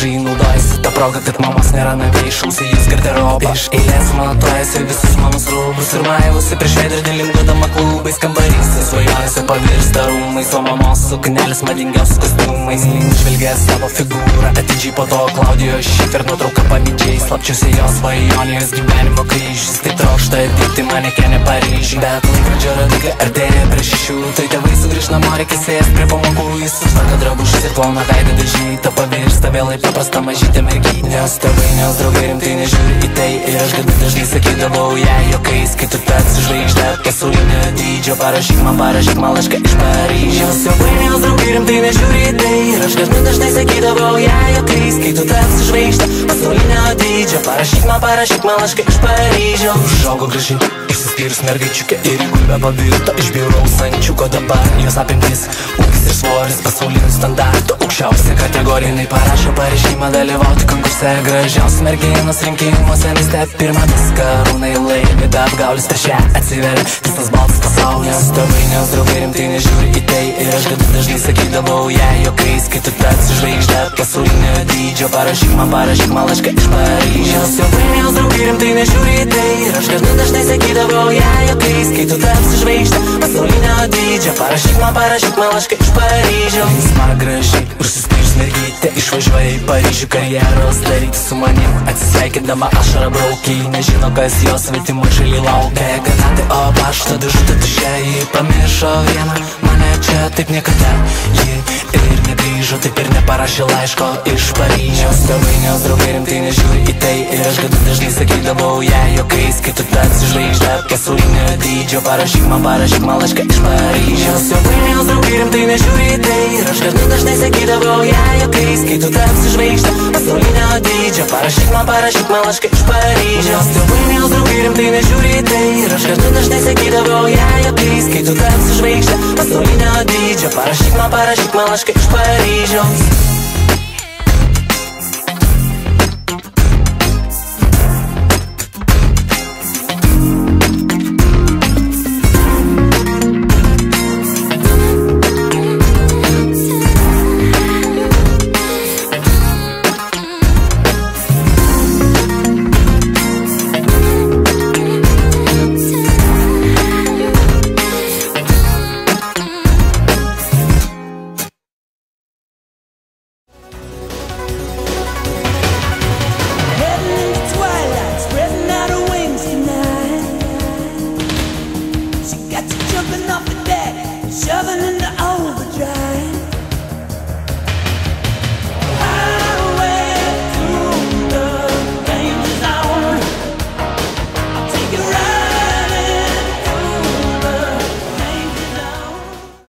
gražiai naudojasi ta proga, kad mamos nėra namie, išausi jis garderobą. Iš eilės matuojasi visus mano rūbus ir maivausi prieš veidrodį linguodama klubais kambarys. Svajonėse pavirsta rūmais, o mamos suknelis madingiausius kostiumais. Žvelgia savo figūrą atidžiai, po to Klaudijos Šifer nuotrauka pavydžiai. Slapčiusi jos svajonės gyvenimo kryžius, tai trokšta dirbti manekenė Paryžiui. Bet laikrodžio rodiklė artėja prie 6, tai tėvai sugrįž namo, reikia sėst prie pamokų. Jis užtvarko drabužius ir plauna veidą dažytą, pavirsta vėlai paprasta mažytė mergytė. Nes tėvai, nes draugai rimtai nežiūri į tai, ir aš gana dažnai sakydavau jai juokais, kai tu tapsi žvaigždė pasaulinio dydžio. Parašyk man laišką iš Paryžiaus. Tėvai, nes draugai rimtai nežiūri į tai, ir aš gana dažnai sakydavau jai juokais, kai tu tapsi žvaigždė pasaulinio dydžio. Parašyk man laišką iš Paryžiaus. Užaugo graži, išsiskyrus mergaičiukė ir į gulbę pavirto iš bjauraus ančiuko. Dabar jos apimtis, ūgis ir svoris pasaulinių standartų aukščiausia kategorija. Jinai parašo pareiškimą dalyvauti konkurse gražiausios merginos rinkimuose mieste. Pirmą viską rūnai laimi, be apgaulis prieš ją atsiveria visas baltas pasaulis. Tėvai, nes draugai rimtai nežiūri į tai, ir aš gana dažnai sakydavau jai juokais, kai tu tapsi žvaigždė pasaulinio dydžio. Parašyk man laišką iš Paryžiaus. Tėvai, nes draugai rimtai nežiūri į tai, ir aš gana dažnai sakydavau jai juokais, kai tu tapsi žvaigždė pasaulinio dydžio. Parašyk man laišką iš Paryžiaus. Linksma gražiai užsispyrus mergytė išvažiuoja į Paryžių karjeros daryti su manim. Atsisveikindama ašarą braukiai, nežino kas jos svetimų šaly laukia. Granatė, o pašto dėžutė tuščia, ji pamiršo vieną mane čia taip niekada. Ji ir negrįžo, taip ir neparašė laiško iš Paryžiaus. Tėvai, nes draugai rimtai nežiūri į tai, ir aš gana dažnai sakydavau jai juokais, kai tu tapsi žvaigždė pasaulinio dydžio. Parašyk man laišką iš Paryžiaus. Tėvai, nes draugai rimtai nežiūri į tai, ir aš gana dažnai sakydavau jai juokais, kai tu tapsi žvaigždė pasaulinio dydžio. Parašyk man laišką iš Paryžiaus. Tėvai, nes draugai rimtai nežiūri į tai, ir aš gana dažnai sakydavau jai juokais, kai tu tapsi žvaigždė pasaulinio dydžio. Parašyk man laišką iš Paryžiaus.